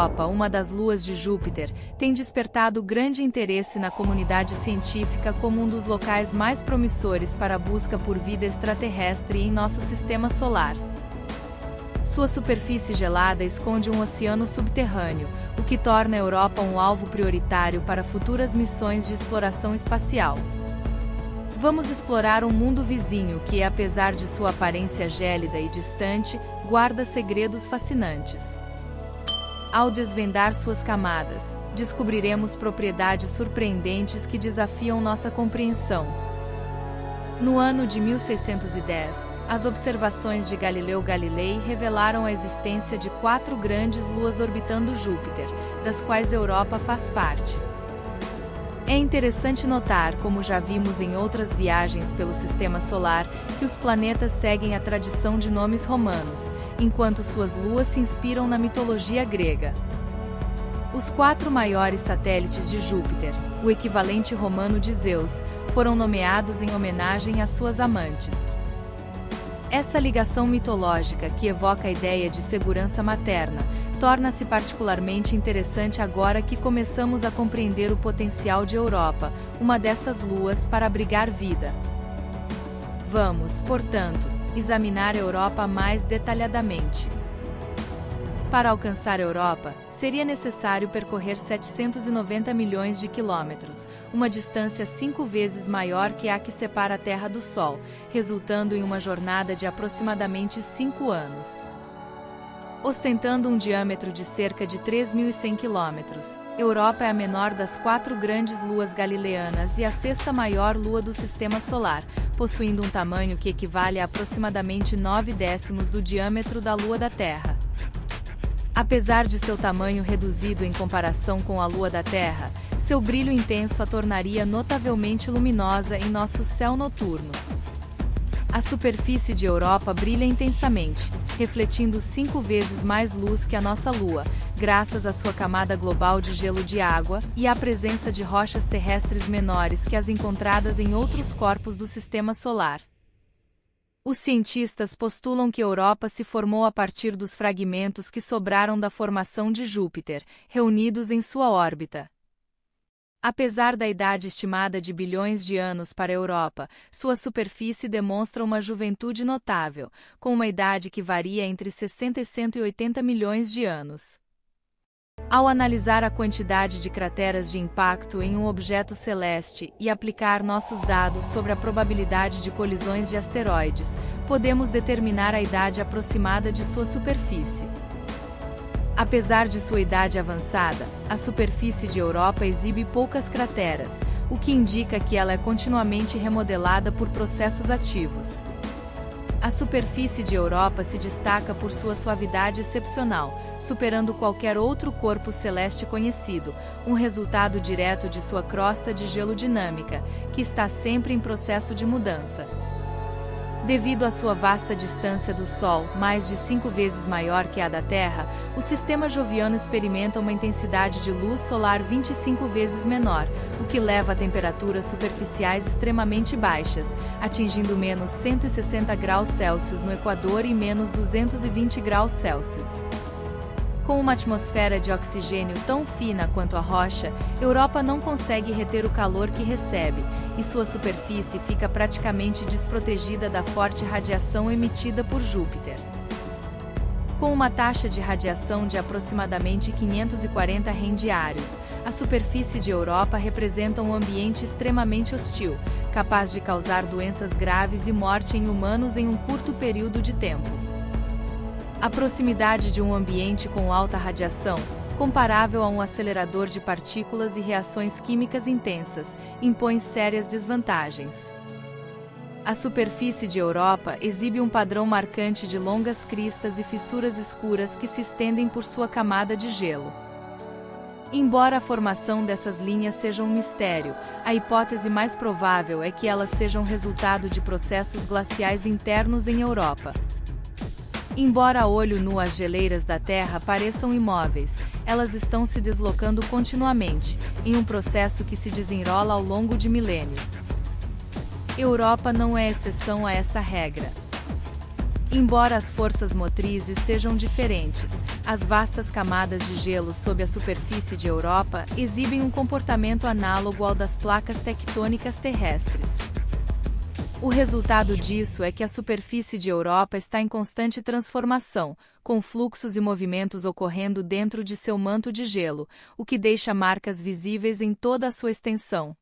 Europa, uma das luas de Júpiter, tem despertado grande interesse na comunidade científica como um dos locais mais promissores para a busca por vida extraterrestre em nosso sistema solar. Sua superfície gelada esconde um oceano subterrâneo, o que torna a Europa um alvo prioritário para futuras missões de exploração espacial. Vamos explorar um mundo vizinho que, apesar de sua aparência gélida e distante, guarda segredos fascinantes. Ao desvendar suas camadas, descobriremos propriedades surpreendentes que desafiam nossa compreensão. No ano de 1610, as observações de Galileu Galilei revelaram a existência de 4 grandes luas orbitando Júpiter, das quais Europa faz parte. É interessante notar, como já vimos em outras viagens pelo Sistema Solar, que os planetas seguem a tradição de nomes romanos, enquanto suas luas se inspiram na mitologia grega. Os 4 maiores satélites de Júpiter, o equivalente romano de Zeus, foram nomeados em homenagem às suas amantes. Essa ligação mitológica, que evoca a ideia de segurança materna, torna-se particularmente interessante agora que começamos a compreender o potencial de Europa, uma dessas luas, para abrigar vida. Vamos, portanto, examinar a Europa mais detalhadamente. Para alcançar a Europa, seria necessário percorrer 790 milhões de quilômetros, uma distância 5 vezes maior que a que separa a Terra do Sol, resultando em uma jornada de aproximadamente 5 anos. Ostentando um diâmetro de cerca de 3.100 quilômetros, Europa é a menor das 4 grandes luas galileanas e a 6ª maior lua do Sistema Solar, possuindo um tamanho que equivale a aproximadamente 9/10 do diâmetro da Lua da Terra. Apesar de seu tamanho reduzido em comparação com a Lua da Terra, seu brilho intenso a tornaria notavelmente luminosa em nosso céu noturno. A superfície de Europa brilha intensamente, refletindo 5 vezes mais luz que a nossa Lua, graças à sua camada global de gelo de água e à presença de rochas terrestres menores que as encontradas em outros corpos do Sistema Solar. Os cientistas postulam que Europa se formou a partir dos fragmentos que sobraram da formação de Júpiter, reunidos em sua órbita. Apesar da idade estimada de bilhões de anos para a Europa, sua superfície demonstra uma juventude notável, com uma idade que varia entre 60 e 180 milhões de anos. Ao analisar a quantidade de crateras de impacto em um objeto celeste e aplicar nossos dados sobre a probabilidade de colisões de asteroides, podemos determinar a idade aproximada de sua superfície. Apesar de sua idade avançada, a superfície de Europa exibe poucas crateras, o que indica que ela é continuamente remodelada por processos ativos. A superfície de Europa se destaca por sua suavidade excepcional, superando qualquer outro corpo celeste conhecido, um resultado direto de sua crosta de gelo dinâmica, que está sempre em processo de mudança. Devido à sua vasta distância do Sol, mais de 5 vezes maior que a da Terra, o sistema joviano experimenta uma intensidade de luz solar 25 vezes menor, o que leva a temperaturas superficiais extremamente baixas, atingindo menos 160 graus Celsius no Equador e menos 220 graus Celsius. Com uma atmosfera de oxigênio tão fina quanto a rocha, Europa não consegue reter o calor que recebe, e sua superfície fica praticamente desprotegida da forte radiação emitida por Júpiter. Com uma taxa de radiação de aproximadamente 540 Rem diários, a superfície de Europa representa um ambiente extremamente hostil, capaz de causar doenças graves e morte em humanos em um curto período de tempo. A proximidade de um ambiente com alta radiação, comparável a um acelerador de partículas e reações químicas intensas, impõe sérias desvantagens. A superfície de Europa exibe um padrão marcante de longas cristas e fissuras escuras que se estendem por sua camada de gelo. Embora a formação dessas linhas seja um mistério, a hipótese mais provável é que elas sejam resultado de processos glaciais internos em Europa. Embora a olho nu as geleiras da Terra pareçam imóveis, elas estão se deslocando continuamente, em um processo que se desenrola ao longo de milênios. Europa não é exceção a essa regra. Embora as forças motrizes sejam diferentes, As vastas camadas de gelo sob a superfície de Europa exibem um comportamento análogo ao das placas tectônicas terrestres. O resultado disso é que a superfície de Europa está em constante transformação, com fluxos e movimentos ocorrendo dentro de seu manto de gelo, o que deixa marcas visíveis em toda a sua extensão.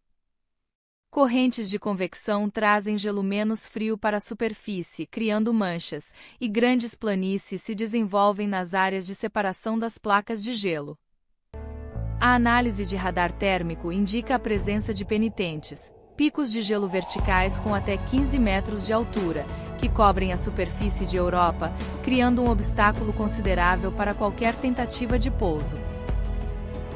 Correntes de convecção trazem gelo menos frio para a superfície, criando manchas, e grandes planícies se desenvolvem nas áreas de separação das placas de gelo. A análise de radar térmico indica a presença de penitentes, picos de gelo verticais com até 15 metros de altura, que cobrem a superfície de Europa, criando um obstáculo considerável para qualquer tentativa de pouso.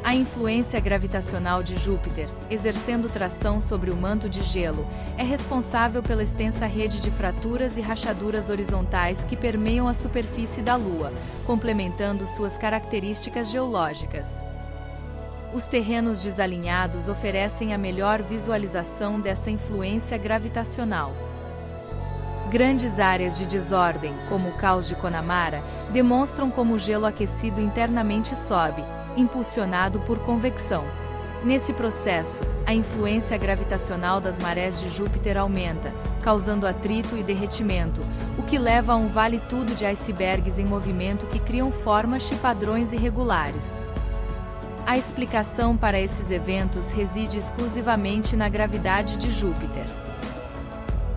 A influência gravitacional de Júpiter, exercendo tração sobre o manto de gelo, é responsável pela extensa rede de fraturas e rachaduras horizontais que permeiam a superfície da Lua, complementando suas características geológicas. Os terrenos desalinhados oferecem a melhor visualização dessa influência gravitacional. Grandes áreas de desordem, como o caos de Connemara, demonstram como o gelo aquecido internamente sobe, impulsionado por convecção. Nesse processo, a influência gravitacional das marés de Júpiter aumenta, causando atrito e derretimento, o que leva a um vale-tudo de icebergs em movimento que criam formas e padrões irregulares. A explicação para esses eventos reside exclusivamente na gravidade de Júpiter.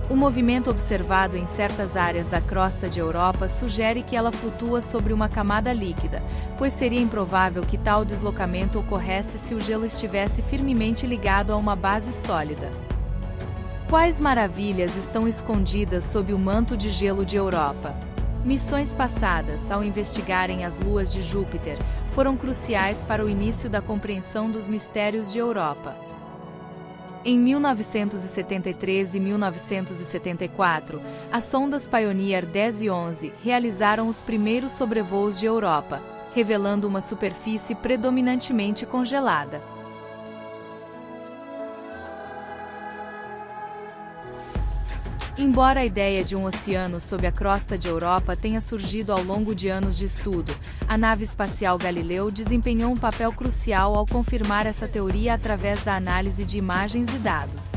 O movimento observado em certas áreas da crosta de Europa sugere que ela flutua sobre uma camada líquida, pois seria improvável que tal deslocamento ocorresse se o gelo estivesse firmemente ligado a uma base sólida. Quais maravilhas estão escondidas sob o manto de gelo de Europa? Missões passadas, ao investigarem as luas de Júpiter, foram cruciais para o início da compreensão dos mistérios de Europa. Em 1973 e 1974, as sondas Pioneer 10 e 11 realizaram os primeiros sobrevoos de Europa, revelando uma superfície predominantemente congelada. Embora a ideia de um oceano sob a crosta de Europa tenha surgido ao longo de anos de estudo, a nave espacial Galileu desempenhou um papel crucial ao confirmar essa teoria através da análise de imagens e dados.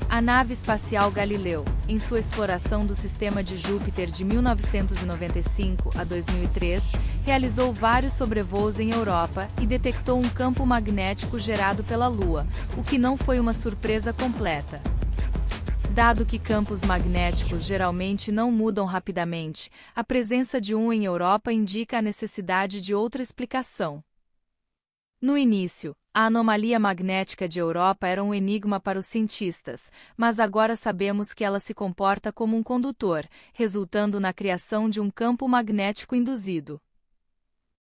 A nave espacial Galileu, em sua exploração do sistema de Júpiter de 1995 a 2003, realizou vários sobrevoos em Europa e detectou um campo magnético gerado pela Lua, o que não foi uma surpresa completa. Dado que campos magnéticos geralmente não mudam rapidamente, a presença de um em Europa indica a necessidade de outra explicação. No início, a anomalia magnética de Europa era um enigma para os cientistas, mas agora sabemos que ela se comporta como um condutor, resultando na criação de um campo magnético induzido.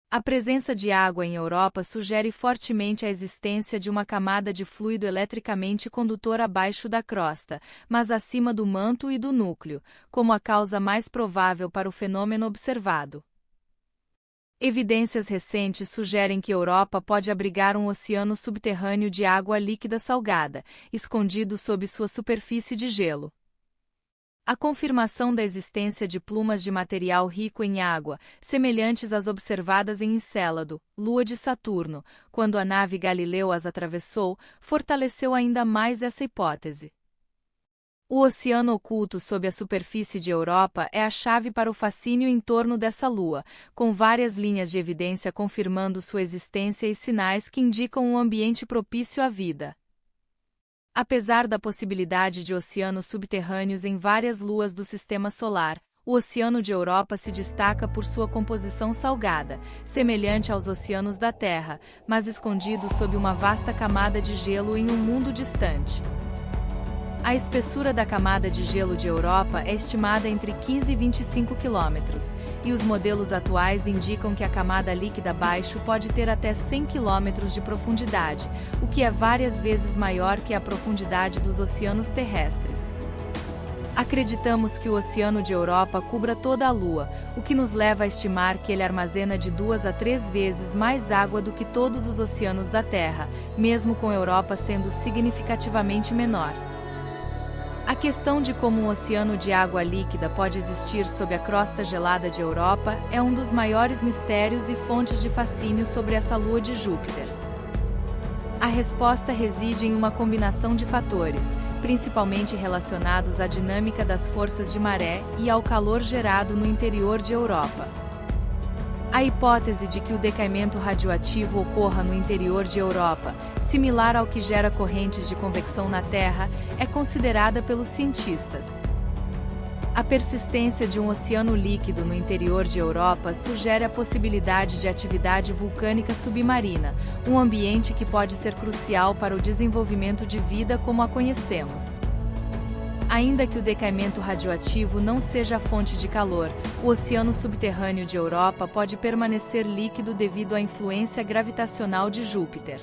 A presença de água em Europa sugere fortemente a existência de uma camada de fluido eletricamente condutor abaixo da crosta, mas acima do manto e do núcleo, como a causa mais provável para o fenômeno observado. Evidências recentes sugerem que Europa pode abrigar um oceano subterrâneo de água líquida salgada, escondido sob sua superfície de gelo. A confirmação da existência de plumas de material rico em água, semelhantes às observadas em Encélado, lua de Saturno, quando a nave Galileu as atravessou, fortaleceu ainda mais essa hipótese. O oceano oculto sob a superfície de Europa é a chave para o fascínio em torno dessa lua, com várias linhas de evidência confirmando sua existência e sinais que indicam um ambiente propício à vida. Apesar da possibilidade de oceanos subterrâneos em várias luas do Sistema Solar, o Oceano de Europa se destaca por sua composição salgada, semelhante aos oceanos da Terra, mas escondido sob uma vasta camada de gelo em um mundo distante. A espessura da camada de gelo de Europa é estimada entre 15 e 25 km, e os modelos atuais indicam que a camada líquida abaixo pode ter até 100 km de profundidade, o que é várias vezes maior que a profundidade dos oceanos terrestres. Acreditamos que o Oceano de Europa cubra toda a Lua, o que nos leva a estimar que ele armazena de 2 a 3 vezes mais água do que todos os oceanos da Terra, mesmo com a Europa sendo significativamente menor. A questão de como um oceano de água líquida pode existir sob a crosta gelada de Europa é um dos maiores mistérios e fontes de fascínio sobre essa lua de Júpiter. A resposta reside em uma combinação de fatores, principalmente relacionados à dinâmica das forças de maré e ao calor gerado no interior de Europa. A hipótese de que o decaimento radioativo ocorra no interior de Europa, similar ao que gera correntes de convecção na Terra, é considerada pelos cientistas. A persistência de um oceano líquido no interior de Europa sugere a possibilidade de atividade vulcânica submarina, um ambiente que pode ser crucial para o desenvolvimento de vida como a conhecemos. Ainda que o decaimento radioativo não seja a fonte de calor, o oceano subterrâneo de Europa pode permanecer líquido devido à influência gravitacional de Júpiter.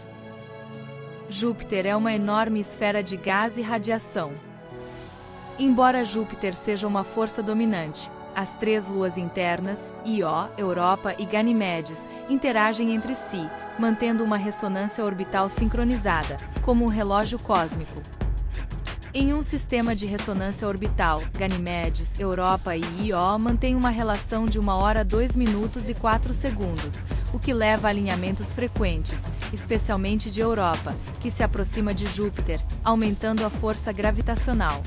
Júpiter é uma enorme esfera de gás e radiação. Embora Júpiter seja uma força dominante, as três luas internas, Io, Europa e Ganimedes, interagem entre si, mantendo uma ressonância orbital sincronizada, como um relógio cósmico. Em um sistema de ressonância orbital, Ganimedes, Europa e Io mantêm uma relação de 1 hora 2 minutos e 4 segundos, o que leva a alinhamentos frequentes, especialmente de Europa, que se aproxima de Júpiter, aumentando a força gravitacional.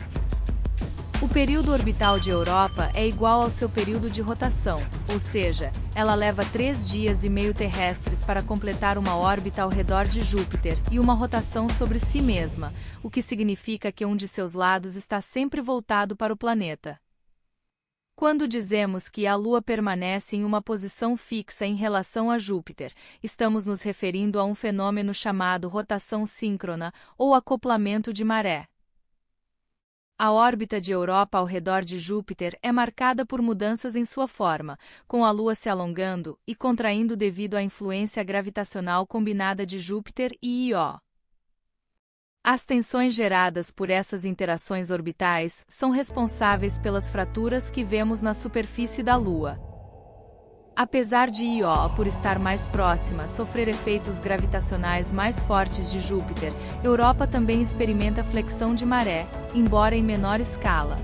O período orbital de Europa é igual ao seu período de rotação, ou seja, ela leva 3 dias e meio terrestres para completar uma órbita ao redor de Júpiter e uma rotação sobre si mesma, o que significa que um de seus lados está sempre voltado para o planeta. Quando dizemos que a Lua permanece em uma posição fixa em relação a Júpiter, estamos nos referindo a um fenômeno chamado rotação síncrona ou acoplamento de maré. A órbita de Europa ao redor de Júpiter é marcada por mudanças em sua forma, com a Lua se alongando e contraindo devido à influência gravitacional combinada de Júpiter e Io. As tensões geradas por essas interações orbitais são responsáveis pelas fraturas que vemos na superfície da Lua. Apesar de Io, por estar mais próxima, sofrer efeitos gravitacionais mais fortes de Júpiter, Europa também experimenta flexão de maré, embora em menor escala.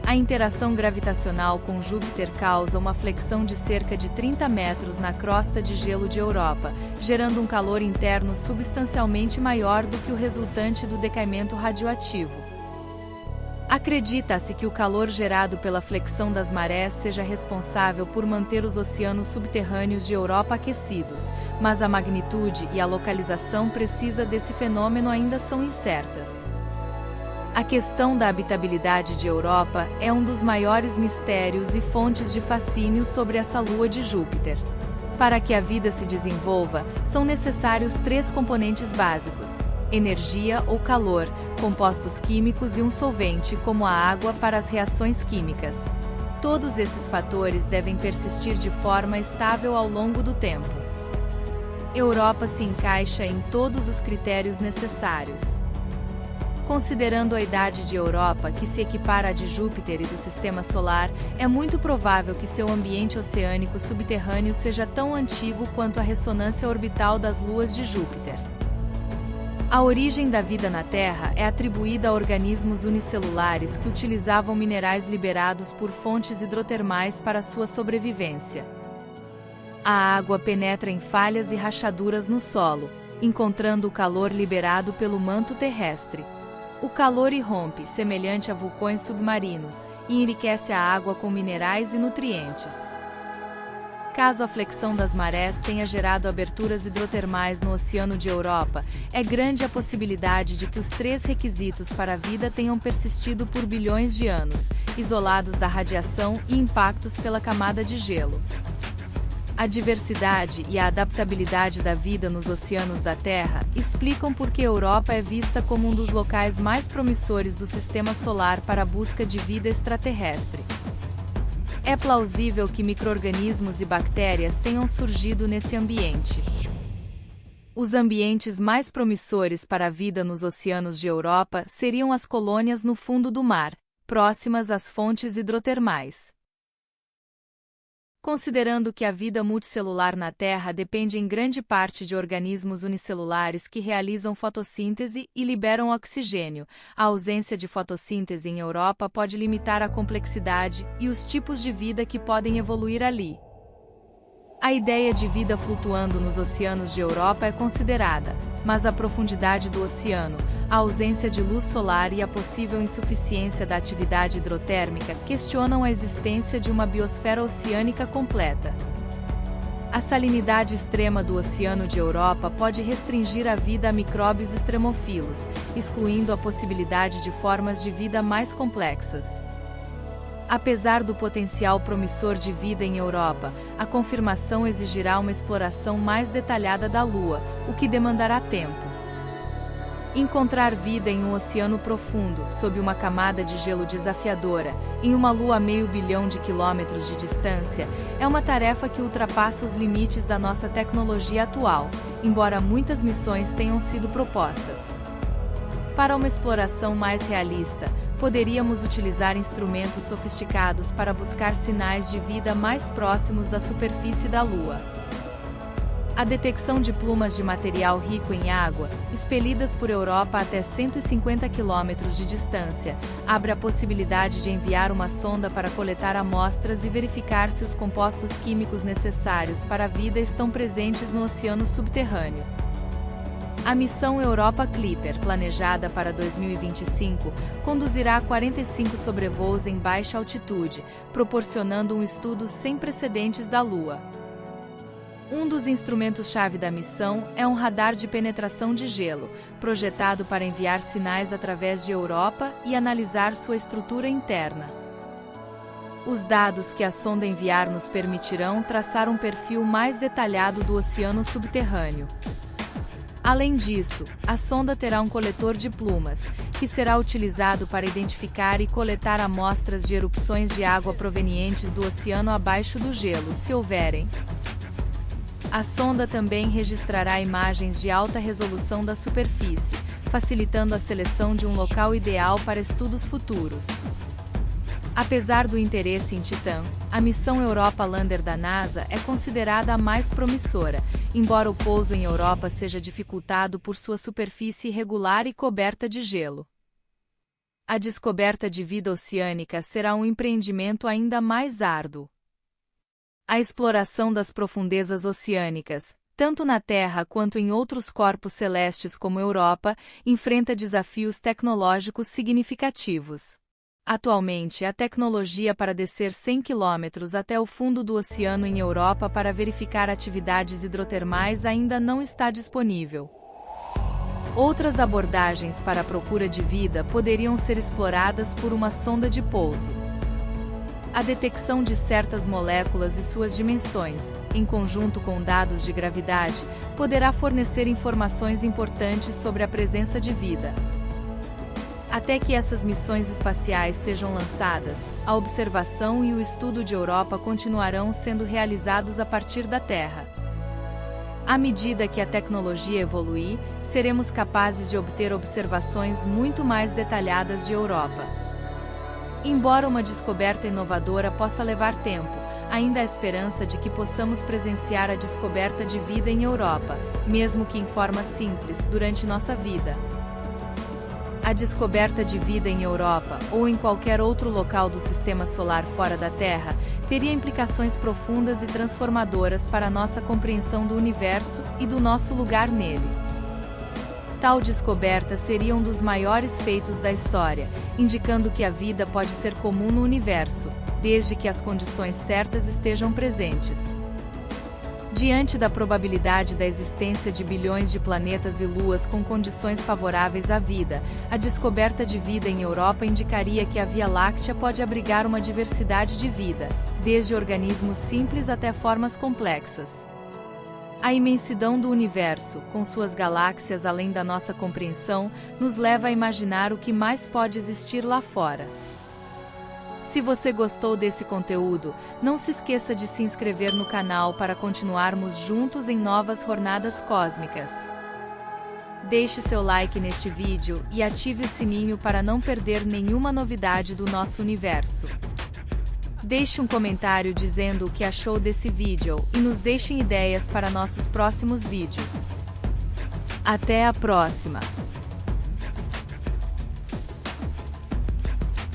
A interação gravitacional com Júpiter causa uma flexão de cerca de 30 metros na crosta de gelo de Europa, gerando um calor interno substancialmente maior do que o resultante do decaimento radioativo. Acredita-se que o calor gerado pela flexão das marés seja responsável por manter os oceanos subterrâneos de Europa aquecidos, mas a magnitude e a localização precisa desse fenômeno ainda são incertas. A questão da habitabilidade de Europa é um dos maiores mistérios e fontes de fascínio sobre essa lua de Júpiter. Para que a vida se desenvolva, são necessários 3 componentes básicos: energia ou calor, compostos químicos e um solvente como a água para as reações químicas. Todos esses fatores devem persistir de forma estável ao longo do tempo. Europa se encaixa em todos os critérios necessários. Considerando a idade de Europa, que se equipara à de Júpiter e do Sistema Solar, é muito provável que seu ambiente oceânico subterrâneo seja tão antigo quanto a ressonância orbital das luas de Júpiter. A origem da vida na Terra é atribuída a organismos unicelulares que utilizavam minerais liberados por fontes hidrotermais para sua sobrevivência. A água penetra em falhas e rachaduras no solo, encontrando o calor liberado pelo manto terrestre. O calor irrompe, semelhante a vulcões submarinos, e enriquece a água com minerais e nutrientes. Caso a flexão das marés tenha gerado aberturas hidrotermais no oceano de Europa, é grande a possibilidade de que os 3 requisitos para a vida tenham persistido por bilhões de anos, isolados da radiação e impactos pela camada de gelo. A diversidade e a adaptabilidade da vida nos oceanos da Terra explicam por que Europa é vista como um dos locais mais promissores do Sistema Solar para a busca de vida extraterrestre. É plausível que micro-organismos e bactérias tenham surgido nesse ambiente. Os ambientes mais promissores para a vida nos oceanos de Europa seriam as colônias no fundo do mar, próximas às fontes hidrotermais. Considerando que a vida multicelular na Terra depende em grande parte de organismos unicelulares que realizam fotossíntese e liberam oxigênio, a ausência de fotossíntese em Europa pode limitar a complexidade e os tipos de vida que podem evoluir ali. A ideia de vida flutuando nos oceanos de Europa é considerada, mas a profundidade do oceano, a ausência de luz solar e a possível insuficiência da atividade hidrotérmica questionam a existência de uma biosfera oceânica completa. A salinidade extrema do oceano de Europa pode restringir a vida a micróbios extremófilos, excluindo a possibilidade de formas de vida mais complexas. Apesar do potencial promissor de vida em Europa, a confirmação exigirá uma exploração mais detalhada da Lua, o que demandará tempo. Encontrar vida em um oceano profundo, sob uma camada de gelo desafiadora, em uma Lua a meio bilhão de quilômetros de distância, é uma tarefa que ultrapassa os limites da nossa tecnologia atual, embora muitas missões tenham sido propostas. Para uma exploração mais realista, poderíamos utilizar instrumentos sofisticados para buscar sinais de vida mais próximos da superfície da Lua. A detecção de plumas de material rico em água, expelidas por Europa até 150 km de distância, abre a possibilidade de enviar uma sonda para coletar amostras e verificar se os compostos químicos necessários para a vida estão presentes no oceano subterrâneo. A missão Europa Clipper, planejada para 2025, conduzirá 45 sobrevoos em baixa altitude, proporcionando um estudo sem precedentes da Lua. Um dos instrumentos-chave da missão é um radar de penetração de gelo, projetado para enviar sinais através de Europa e analisar sua estrutura interna. Os dados que a sonda enviar nos permitirão traçar um perfil mais detalhado do oceano subterrâneo. Além disso, a sonda terá um coletor de plumas, que será utilizado para identificar e coletar amostras de erupções de água provenientes do oceano abaixo do gelo, se houverem. A sonda também registrará imagens de alta resolução da superfície, facilitando a seleção de um local ideal para estudos futuros. Apesar do interesse em Titã, a missão Europa Lander da NASA é considerada a mais promissora, embora o pouso em Europa seja dificultado por sua superfície irregular e coberta de gelo. A descoberta de vida oceânica será um empreendimento ainda mais árduo. A exploração das profundezas oceânicas, tanto na Terra quanto em outros corpos celestes como Europa, enfrenta desafios tecnológicos significativos. Atualmente, a tecnologia para descer 100 km até o fundo do oceano em Europa para verificar atividades hidrotermais ainda não está disponível. Outras abordagens para a procura de vida poderiam ser exploradas por uma sonda de pouso. A detecção de certas moléculas e suas dimensões, em conjunto com dados de gravidade, poderá fornecer informações importantes sobre a presença de vida. Até que essas missões espaciais sejam lançadas, a observação e o estudo de Europa continuarão sendo realizados a partir da Terra. À medida que a tecnologia evoluir, seremos capazes de obter observações muito mais detalhadas de Europa. Embora uma descoberta inovadora possa levar tempo, ainda há esperança de que possamos presenciar a descoberta de vida em Europa, mesmo que em forma simples, durante nossa vida. A descoberta de vida em Europa, ou em qualquer outro local do Sistema Solar fora da Terra, teria implicações profundas e transformadoras para a nossa compreensão do universo e do nosso lugar nele. Tal descoberta seria um dos maiores feitos da história, indicando que a vida pode ser comum no universo, desde que as condições certas estejam presentes. Diante da probabilidade da existência de bilhões de planetas e luas com condições favoráveis à vida, a descoberta de vida em Europa indicaria que a Via Láctea pode abrigar uma diversidade de vida, desde organismos simples até formas complexas. A imensidão do universo, com suas galáxias além da nossa compreensão, nos leva a imaginar o que mais pode existir lá fora. Se você gostou desse conteúdo, não se esqueça de se inscrever no canal para continuarmos juntos em novas jornadas cósmicas. Deixe seu like neste vídeo e ative o sininho para não perder nenhuma novidade do nosso universo. Deixe um comentário dizendo o que achou desse vídeo e nos deixem ideias para nossos próximos vídeos. Até a próxima!